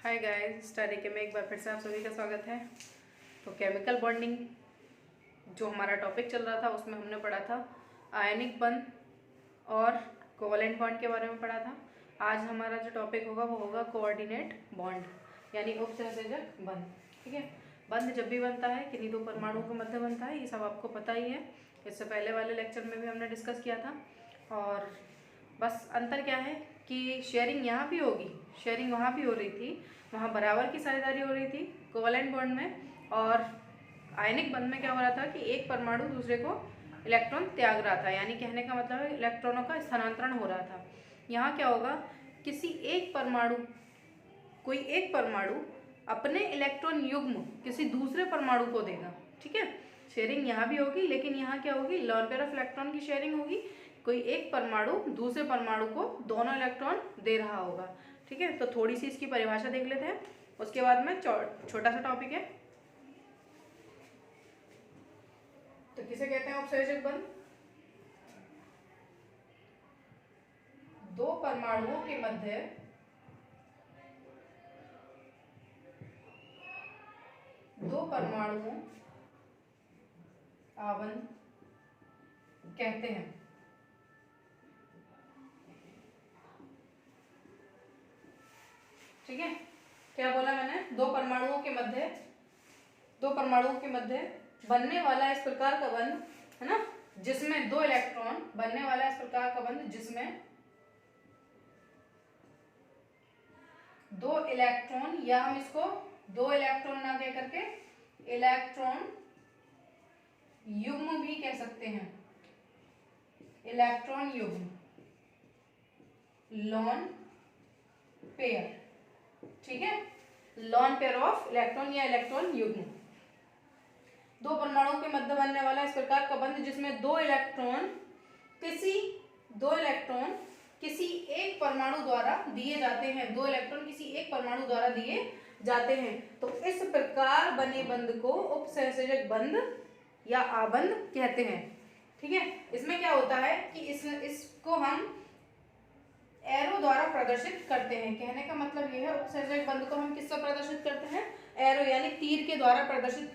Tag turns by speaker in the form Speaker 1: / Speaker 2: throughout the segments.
Speaker 1: Hi guys, study के में एक बार फिर से आप सभी का स्वागत है। तो केमिकल बॉन्डिंग जो हमारा टॉपिक चल रहा था उसमें हमने पढ़ा था आयनिक बंध और कोवलेंट बॉन्ड के बारे में पढ़ा था। आज हमारा जो टॉपिक होगा वो होगा कोऑर्डिनेट बॉन्ड यानी उपसहसंयोजक बंध। ठीक है, बंध जब भी बनता है किन्हीं दो परमाणुओं के मध्य बनता है, ये सब आपको पता ही है। इससे पहले वाले लेक्चर में भी हमने डिस्कस किया था। और बस अंतर क्या है कि शेयरिंग यहाँ भी होगी, शेयरिंग वहाँ भी हो रही थी, वहाँ बराबर की साझेदारी हो रही थी कोवलेंट बॉन्ड में। और आयनिक बंध में क्या हो रहा था कि एक परमाणु दूसरे को इलेक्ट्रॉन त्याग रहा था, यानी कहने का मतलब है इलेक्ट्रॉनों का स्थानांतरण हो रहा था। यहाँ क्या होगा, किसी एक परमाणु कोई एक परमाणु अपने इलेक्ट्रॉन युग्म किसी दूसरे परमाणु को देगा। ठीक है, शेयरिंग यहाँ भी होगी, लेकिन यहाँ क्या होगी, लोन पेयर ऑफ इलेक्ट्रॉन की शेयरिंग होगी। कोई एक परमाणु दूसरे परमाणु को दोनों इलेक्ट्रॉन दे रहा होगा। ठीक है, तो थोड़ी सी इसकी परिभाषा देख लेते हैं, उसके बाद में छोटा सा टॉपिक है। तो किसे कहते हैं उपसहसंयोजक बंध? दो परमाणुओं के मध्य दो परमाणुओं आबंध कहते हैं। ठीक है, क्या बोला मैंने, दो परमाणुओं के मध्य बनने वाला इस प्रकार का बंध है ना, जिसमें दो इलेक्ट्रॉन बनने वाला इस प्रकार का बंध जिसमें दो इलेक्ट्रॉन, या हम इसको दो इलेक्ट्रॉन ना कह करके इलेक्ट्रॉन युग्म भी कह सकते हैं। इलेक्ट्रॉन युग्म, लॉन पेयर। ठीक है, लॉन पेयर ऑफ इलेक्ट्रॉन या इलेक्ट्रॉन युग्म, दो परमाणुओं के मध्य बनने वाला इस प्रकार का बंध जिसमें दो इलेक्ट्रॉन किसी एक परमाणु द्वारा दिए जाते हैं, दो इलेक्ट्रॉन किसी एक परमाणु द्वारा दिए जाते हैं। तो इस प्रकार बने बंध को उपसहसंयोजक बंध या आबंध कहते हैं। ठीक है, इसमें क्या होता है कि इसको हम एरो द्वारा प्रदर्शित करते हैं। कहने का मतलब यह है, उपसहसंयोजक बंध को हम किससे प्रदर्शित करते हैं? एरो यानी तीर के द्वारा प्रदर्शित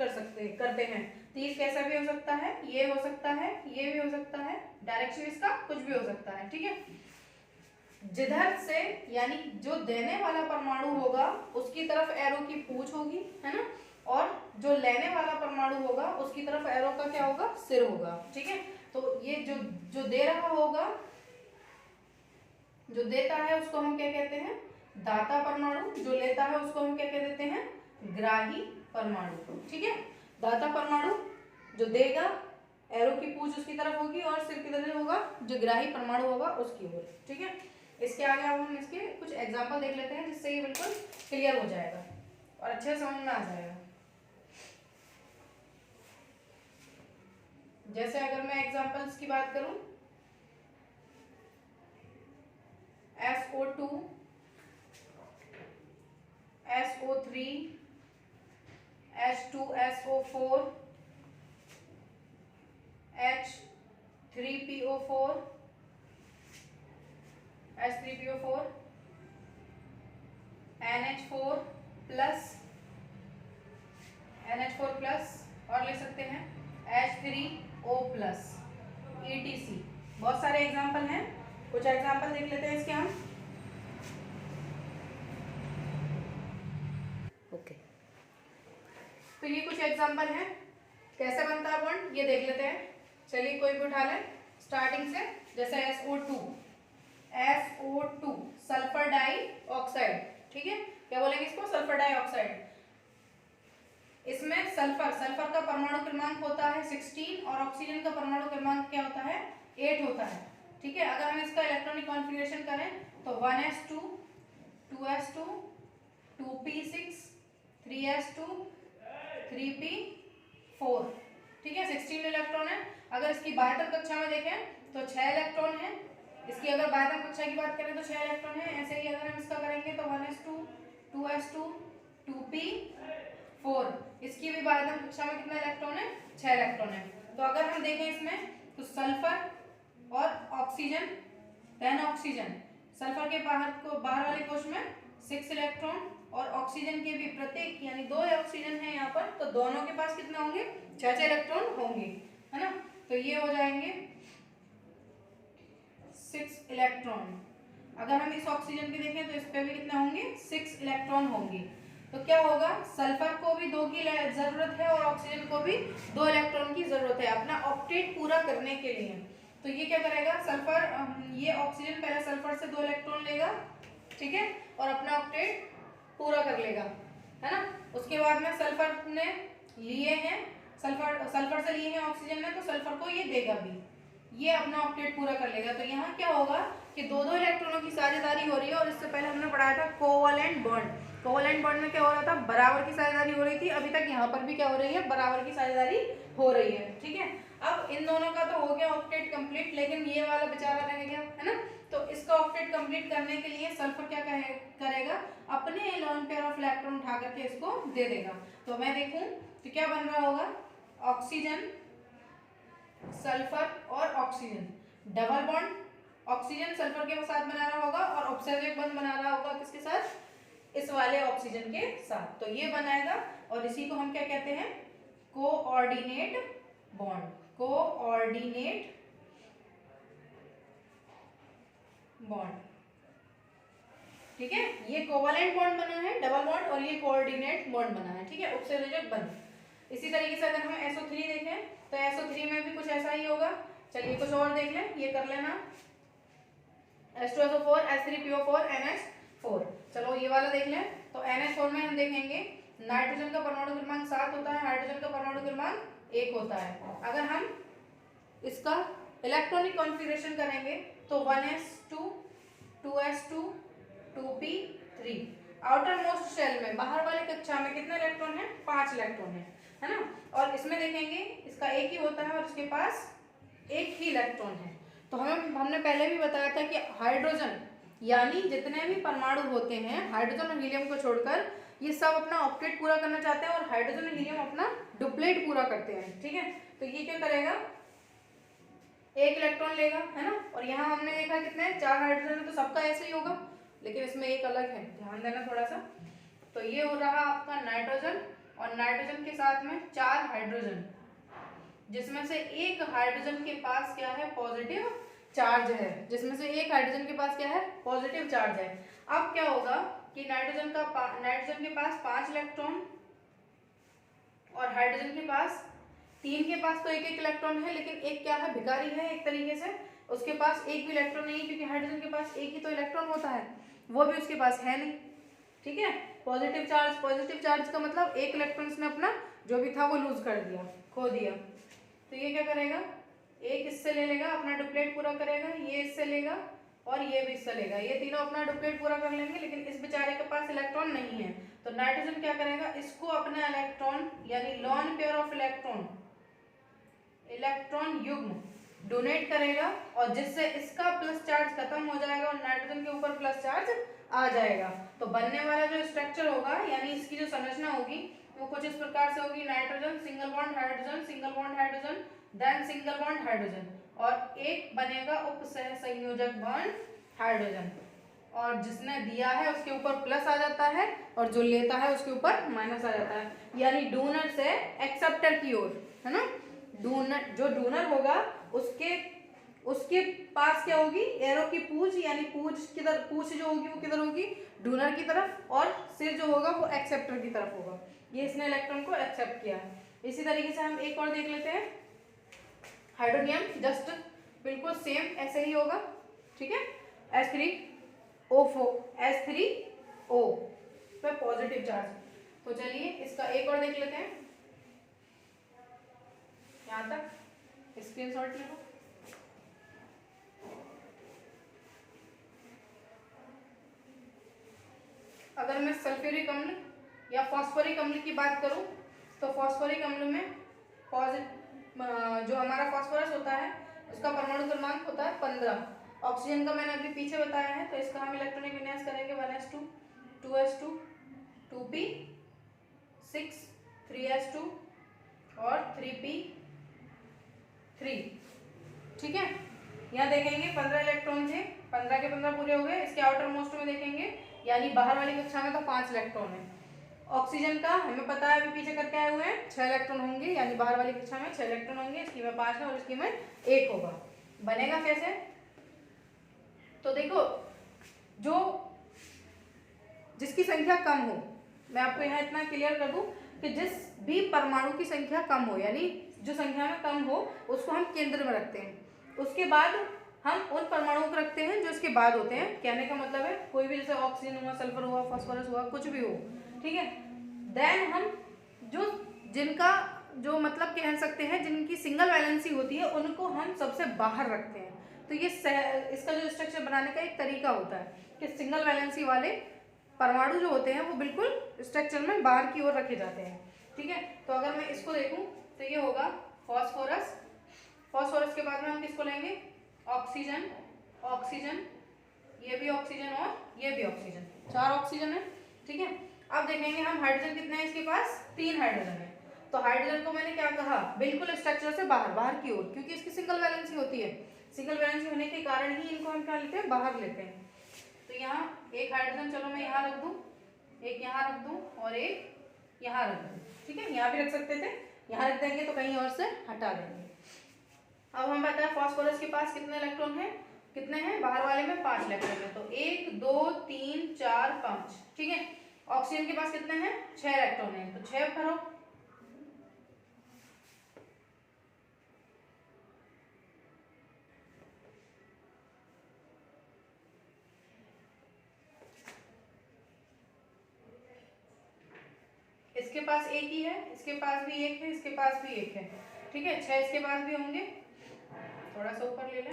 Speaker 1: करते हैं। तीर कैसा भी हो सकता है, ये हो सकता है, ये भी हो सकता है, डायरेक्शन इसका कुछ भी हो सकता है। ठीक है, जिधर से यानी जो देने वाला परमाणु होगा उसकी तरफ एरो की पूंछ होगी, है ना, और जो लेने वाला परमाणु होगा उसकी तरफ एरो का क्या होगा, सिर होगा। ठीक है, तो ये जो दे रहा होगा, जो देता है उसको हम क्या कहते हैं? दाता परमाणु। जो लेता है उसको हम क्या कह देते हैं? ग्राही परमाणु। ठीक है, दाता परमाणु जो देगा, एरो की पूंछ उसकी तरफ होगी और सिर की तरफ होगा जो ग्राही परमाणु होगा उसकी ओर। ठीक है, इसके आगे अब हम इसके कुछ एग्जांपल देख लेते हैं जिससे ये बिल्कुल क्लियर हो जाएगा और अच्छे से समझ में आ जाएगा। जैसे अगर मैं एग्जांपल्स की बात करूं, SO2, SO3, H2SO4, H3PO4, NH4 plus और ले सकते हैं H3O प्लस, ETC। बहुत सारे एग्जाम्पल हैं, कुछ एग्जाम्पल देख लेते हैं इसके हम। ओके, तो ये कुछ एग्जाम्पल हैं, कैसे बनता है बॉन्ड ये देख लेते हैं। चलिए कोई भी उठा लें स्टार्टिंग से। जैसे SO2 सल्फर डाइऑक्साइड। ठीक है, क्या बोलेंगे इसको? Sulphur dioxide. इसमें सल्फर का परमाणु क्रमांक होता है 16 और ऑक्सीजन का परमाणु क्रमांक क्या होता है? 8 होता है। ठीक है, अगर हम इसका इलेक्ट्रॉनिक कॉन्फ़िगरेशन करें तो 1s2, 2s2, 2p6, 3s2, 3p4। ठीक है, 16 इलेक्ट्रॉन है। अगर इसकी बाह्यतम कक्षा में देखें तो 6 इलेक्ट्रॉन है। इसकी अगर बाह्यतम कक्षा की बात करें तो 6 इलेक्ट्रॉन है। ऐसे ही अगर हम इसका करेंगे तो 1s2, 2s2, 2p4। इसकी भी बाह्यतम कक्षा में कितना इलेक्ट्रॉन है? 6 इलेक्ट्रॉन है। तो अगर हम देखें इसमें तो सल्फर और ऑक्सीजन, 10 ऑक्सीजन, सल्फर के बाहर वाले कोश में 6 इलेक्ट्रॉन, और ऑक्सीजन के भी प्रत्येक यानी 2 ऑक्सीजन है यहाँ पर, तो दोनों के पास कितने होंगे, 6 इलेक्ट्रॉन होंगे, है ना। तो ये हो जाएंगे 6 इलेक्ट्रॉन। अगर हम इस ऑक्सीजन की देखें तो इस पे भी कितने होंगे, 6 इलेक्ट्रॉन होंगे। तो क्या होगा, सल्फर को भी 2 की जरूरत है और ऑक्सीजन को भी 2 इलेक्ट्रॉन की जरूरत है अपना ऑक्टेट पूरा करने के लिए। तो ये क्या करेगा, सल्फर, ये ऑक्सीजन पहले सल्फर से 2 इलेक्ट्रॉन लेगा, ठीक है, और अपना ऑक्टेट पूरा कर लेगा, है ना। उसके बाद में सल्फर ने लिए हैं, सल्फर से लिए हैं ऑक्सीजन ने, तो सल्फर को ये देगा भी, ये अपना ऑक्टेट पूरा कर लेगा। तो यहाँ क्या होगा कि 2-2 इलेक्ट्रॉनों की साझेदारी हो रही है, और इससे पहले हमने पढ़ाया था कोवैलेंट बॉन्ड। कोवैलेंट बॉन्ड में क्या हो रहा था, बराबर की साझेदारी हो रही थी। अभी तक यहाँ पर भी क्या हो रही है, बराबर की साझेदारी हो रही है, ठीक है। अब इन दोनों का तो हो गया ऑक्टेट कंप्लीट, लेकिन ये वाला बेचारा रह गया, है ना। तो इसका ऑक्टेट कंप्लीट करने के लिए सल्फर क्या करेगा, अपने लोन पेयर ऑफ इलेक्ट्रॉन उठा करके इसको दे देगा। तो मैं देखूं तो क्या बन रहा होगा, ऑक्सीजन, सल्फर और oxygen, double bond, oxygen sulphur के साथ बना रहा होगा और ऑक्सीजन बंद बना रहा होगा किसके साथ, इस वाले ऑक्सीजन के साथ। तो ये बनाएगा, और इसी को हम क्या कहते हैं, कोऑर्डिनेट बॉन्ड, कोऑर्डिनेट बॉन्ड, ठीक है। ये कोवैलेंट बॉन्ड बना है, डबल बॉन्ड, और ये कोऑर्डिनेट बॉन्ड बना है, ठीक है, उपसर्जक बंध। इसी तरीके से अगर हम SO3 देखें तो SO3 में भी कुछ ऐसा ही होगा। चलिए कुछ और देख लें, ये कर लेना, H2SO4 H3PO4 NH4। चलो ये वाला देख लें। तो NH4 में हम देखेंगे नाइट्रोजन का परमाणु क्रमांक 7 होता है, हाइड्रोजन का परमाणु क्रमांक 1 होता है। अगर हम इसका इलेक्ट्रॉनिक कॉन्फ़िगरेशन करेंगे तो 1s2 2s2 2p3। Outer most shell में, बाहर वाले कक्षा में कितने इलेक्ट्रॉन है, 5 इलेक्ट्रॉन है ना। और इसमें देखेंगे इसका एक ही होता है और इसके पास एक ही इलेक्ट्रॉन है। तो हमने पहले भी बताया था कि हाइड्रोजन यानी जितने भी परमाणु होते हैं हाइड्रोजन और हीलियम को छोड़कर, ये सब अपना ऑक्टेट पूरा करना चाहते हैं और हाइड्रोजन और हीलियम अपना डुप्लेट पूरा करते हैं, ठीक है। तो ये क्या करेगा, एक इलेक्ट्रॉन लेगा, है ना। और यहाँ हमने देखा कितने, 4 हाइड्रोजन है, तो सबका ऐसे ही होगा, लेकिन इसमें एक अलग है, ध्यान देना थोड़ा सा। तो ये हो रहा आपका नाइट्रोजन, और नाइट्रोजन के साथ में 4 हाइड्रोजन, जिसमें से एक हाइड्रोजन के पास क्या है, पॉजिटिव चार्ज है, जिसमें से एक हाइड्रोजन के पास क्या है, पॉजिटिव चार्ज है। अब क्या होगा कि नाइट्रोजन के पास 5 इलेक्ट्रॉन और हाइड्रोजन के पास 3 के पास तो एक एक इलेक्ट्रॉन है, लेकिन एक क्या है, भिखारी है एक तरीके से, उसके पास एक भी इलेक्ट्रॉन नहीं है, क्योंकि हाइड्रोजन के पास एक ही तो इलेक्ट्रॉन होता है, वो भी उसके पास है नहीं, ठीक है। पॉजिटिव चार्ज का मतलब एक इलेक्ट्रॉन इसने अपना जो भी था वो लूज कर दिया, खो दिया। तो ये क्या करेगा, एक इससे ले लेगा, अपना डुप्लेट पूरा करेगा, ये इससे लेगा और ये भी इससे लेगा, ये तीनों अपना डुप्लेट पूरा कर लेंगे, लेकिन इस बेचारे के पास इलेक्ट्रॉन नहीं है। तो नाइट्रोजन क्या करेगा, इसको अपना इलेक्ट्रॉन यानी लोन पेयर ऑफ इलेक्ट्रॉन युग्म डोनेट करेगा, और जिससे इसका प्लस चार्ज खत्म हो जाएगा और नाइट्रोजन के ऊपर प्लस चार्ज आ जाएगा। तो बनने वाला जो स्ट्रक्चर होगा यानी इसकी जो संरचना होगी वो कुछ इस प्रकार से होगी, nitrogen single bond hydrogen, single bond hydrogen, then single bond hydrogen, और एक बनेगा उपसह संयोजक बॉन्ड हाइड्रोजन, और जिसने दिया है उसके ऊपर प्लस आ जाता है और जो लेता है उसके ऊपर माइनस आ जाता है, यानी डोनर से एक्सेप्टर की ओर, है ना। डोनर, जो डोनर होगा उसके पास क्या होगी, एरो की पूंछ, यानी पूंछ जो होगी वो किधर होगी, डोनर की तरफ, और सिर जो होगा वो एक्सेप्टर की तरफ होगा। ये इसने इलेक्ट्रॉन को एक्सेप्ट किया है। इसी तरीके से हम एक और देख लेते हैं, हाइड्रोनियम जस्ट बिल्कुल सेम ऐसे ही होगा, ठीक है। H3O पे पॉजिटिव चार्ज। तो चलिए इसका एक और देख लेते हैं, यहाँ तक स्क्रीनशॉट ले लो। अगर मैं सल्फ्यूरिक अम्ल या फॉस्फोरिक अम्ल की बात करूं तो फॉस्फोरिक अम्ल में जो हमारा फॉस्फोरस होता है उसका परमाणु क्रमांक होता है 15। ऑक्सीजन का मैंने अभी पीछे बताया है, तो इसका हम इलेक्ट्रॉनिक विन्यास करेंगे 1s2 2s2 2p6 3s2 और 3p3, ठीक है। यहाँ देखेंगे 15 इलेक्ट्रॉन थे, 15 के 15 पूरे हो गए। इसके आउटर मोस्ट में देखेंगे यानी बाहर वाली कक्षा में तो 5 इलेक्ट्रॉन है। ऑक्सीजन का हमें पता है, अभी पीछे करके आए हुए हैं, 6 इलेक्ट्रॉन होंगे, यानी बाहर वाली कक्षा में 6 इलेक्ट्रॉन होंगे, इसकी में 5 है और इसकी में 1 होगा। बनेगा कैसे? तो देखो, जो जिसकी संख्या कम हो, मैं आपको यहाँ इतना क्लियर कर दूं कि जिस भी परमाणु की संख्या कम हो, यानी जो संख्या में कम हो, उसको हम केंद्र में रखते हैं। उसके बाद हम उन परमाणुओं को रखते हैं जो इसके बाद होते हैं। कहने का मतलब है कोई भी, जैसे ऑक्सीजन हुआ, सल्फर हुआ, फास्फोरस हुआ, कुछ भी हो, ठीक है। देन हम जिनका जो मतलब कह सकते हैं जिनकी सिंगल वैलेंसी होती है, उनको हम सबसे बाहर रखते हैं। तो ये इसका जो स्ट्रक्चर बनाने का एक तरीका होता है कि सिंगल वैलेंसी वाले परमाणु जो होते हैं वो बिल्कुल स्ट्रक्चर में बाहर की ओर रखे जाते हैं, ठीक है। तो अगर मैं इसको देखूं तो ये होगा फास्फोरस। फास्फोरस के बाद में हम किसको लेंगे? ऑक्सीजन, ऑक्सीजन, ये भी ऑक्सीजन और ये भी ऑक्सीजन, 4 ऑक्सीजन है, ठीक है। अब देखेंगे हम हाइड्रोजन कितने हैं इसके पास? 3 हाइड्रोजन है। तो हाइड्रोजन को मैंने क्या कहा? बिल्कुल स्ट्रक्चर से बाहर, बाहर की ओर, क्योंकि इसकी सिंगल वैलेंसी होती है। सिंगल वैलेंसी होने के कारण ही इनको हम क्या लेते हैं? बाहर लेते हैं। तो यहाँ एक हाइड्रोजन, चलो मैं यहाँ रख दूँ, एक यहाँ रख दूँ और एक यहाँ रख दूँ, ठीक है। यहाँ भी रख सकते थे, यहाँ रख देंगे तो कहीं और से हटा देंगे। अब हम बताएं फास्फोरस के पास कितने इलेक्ट्रॉन हैं? कितने हैं? बाहर वाले में 5 इलेक्ट्रॉन है, तो 1 2 3 4 5, ठीक है। ऑक्सीजन के पास कितने हैं? 6 इलेक्ट्रॉन है, तो 6 भरो। इसके पास एक ही है, इसके पास भी एक है, इसके पास भी एक है, ठीक है। 6 इसके पास भी होंगे, थोड़ा सा ऊपर ले लें।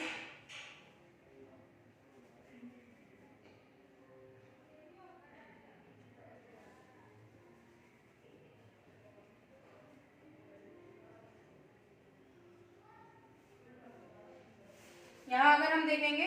Speaker 1: यहाँ अगर हम देखेंगे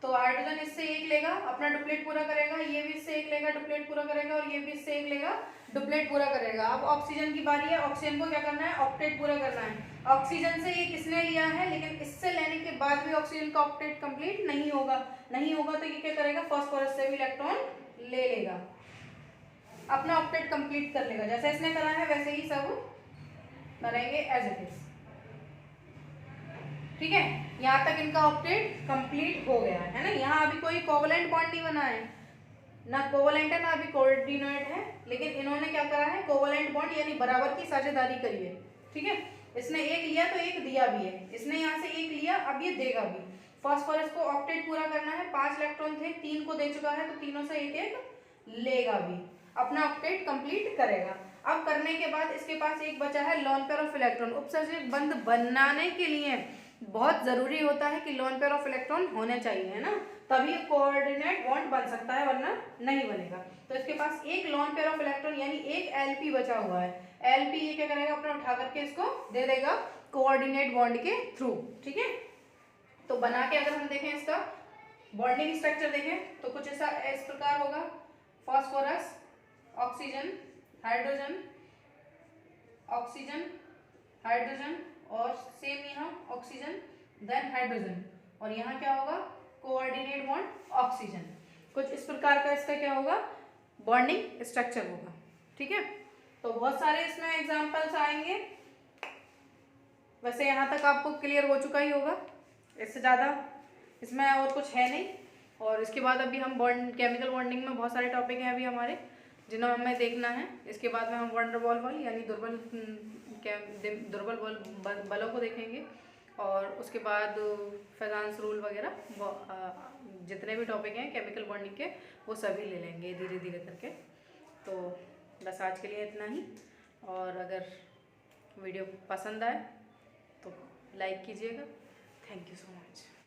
Speaker 1: तो हाइड्रोजन इससे एक लेगा, अपना डुप्लेट पूरा करेगा, ये भी इससे एक लेगा, डुप्लेट पूरा करेगा, और ये भी इससे एक लेगा, डुप्लेट पूरा करेगा। अब ऑक्सीजन की बारी है, ऑक्सीजन को क्या करना है? ऑक्टेट पूरा करना है। ऑक्सीजन से ये किसने लिया है, लेकिन इससे लेने के बाद भी ऑक्सीजन का ऑक्टेट कंप्लीट नहीं होगा। नहीं होगा तो ये क्या करेगा? फास्फोरस से भी इलेक्ट्रॉन ले लेगा, अपना ऑक्टेट कंप्लीट कर लेगा। जैसे इसने करा है वैसे ही सब करेंगे एज इट इज, ठीक है। यहाँ तक इनका ऑक्टेट कंप्लीट हो गया है ना। यहाँ अभी कोई कोवलेंट बॉन्ड नहीं बना है, ना कोवलेंट है ना अभी कोऑर्डिनेट है, लेकिन इन्होंने क्या करा है? कोवलेंट बॉन्ड यानी बराबर की साझेदारी करी है, ठीक है। इसने एक लिया तो एक दिया भी है, इसने यहाँ से एक लिया, अब ये देगा भी। फास्फोरस को ऑक्टेट पूरा करना है, 5 इलेक्ट्रॉन थे, 3 को दे चुका है, तो तीनों से एक एक लेगा भी, अपना ऑक्टेट कंप्लीट करेगा। अब करने के बाद इसके पास एक बचा है लोन पेयर ऑफ इलेक्ट्रॉन। उपसर्जक बंध बनाने के लिए बहुत जरूरी होता है कि लोन पेयर ऑफ इलेक्ट्रॉन होने चाहिए, है ना, तभी कोऑर्डिनेट बॉन्ड बन सकता है, वरना नहीं बनेगा। तो इसके पास एक लोन पेयर ऑफ इलेक्ट्रॉन यानी एक एलपी बचा हुआ है। एलपी ये क्या करेगा? अपना उठा करके इसको दे देगा कोऑर्डिनेट बॉन्ड के थ्रू, ठीक है। तो बना के अगर हम देखें इसका बॉन्डिंग स्ट्रक्चर देखें तो कुछ ऐसा इस प्रकार होगा। Phosphorus, oxygen, hydrogen, oxygen, hydrogen, और सेम यहाँ ऑक्सीजन देन हाइड्रोजन, और यहाँ क्या होगा? Coordinate bond oxygen. कुछ इस प्रकार का इसका क्या होगा? बॉन्डिंग स्ट्रक्चर होगा, ठीक है। तो बहुत सारे इसमें एग्जांपल्स आएंगे। वैसे यहाँ तक आपको क्लियर हो चुका ही होगा, इससे ज़्यादा इसमें और कुछ है नहीं। और इसके बाद अभी हम केमिकल बॉन्डिंग में बहुत सारे टॉपिक हैं अभी हमारे, जिन्हें हमें देखना है। इसके बाद में हम वंडरवॉल बल यानी दुर्बल बलों को देखेंगे, और उसके बाद फेजांस रूल वगैरह, जितने भी टॉपिक हैं केमिकल बॉन्डिंग के वो सभी ले लेंगे धीरे धीरे करके। तो बस आज के लिए इतना ही, और अगर वीडियो पसंद आए तो लाइक कीजिएगा। Thank you so much.